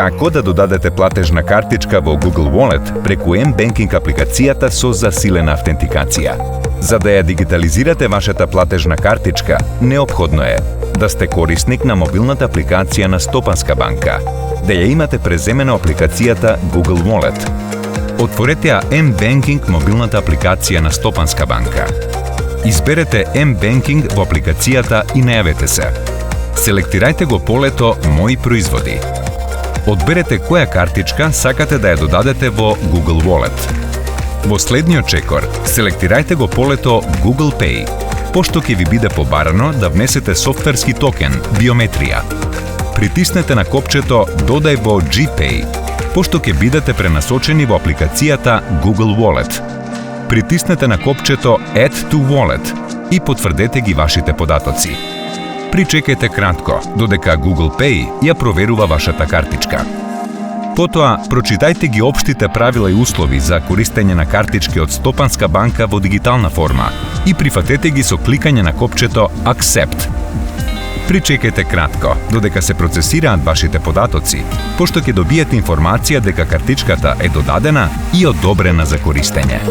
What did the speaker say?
Како да додадете платежна картичка во Google Wallet преку M-Banking апликацијата со засилена автентикација. За да ја дигитализирате вашата платежна картичка, неопходно е да сте корисник на мобилната апликација на Стопанска банка, да ја имате преземена апликацијата Google Wallet. Отворете ја M-Banking мобилната апликација на Стопанска банка. Изберете M-Banking во апликацијата и најавете се. Селектирајте го полето Мои производи. Одберете која картичка сакате да ја додадете во Google Wallet. Во следниот чекор, селектирајте го полето Google Pay, пошто ќе ви биде побарано да внесете софтверски токен, биометрија. Притиснете на копчето Додај во GPay, пошто ќе бидете пренасочени во апликацијата Google Wallet. Притиснете на копчето Add to Wallet и потврдете ги вашите податоци. Причекајте кратко, додека Google Pay ја проверува вашата картичка. Потоа, прочитајте ги општите правила и услови за користење на картички од Стопанска банка во дигитална форма и прифатете ги со кликање на копчето Accept. Причекајте кратко, додека се процесираат вашите податоци, пошто ќе добиете информација дека картичката е додадена и одобрена за користење.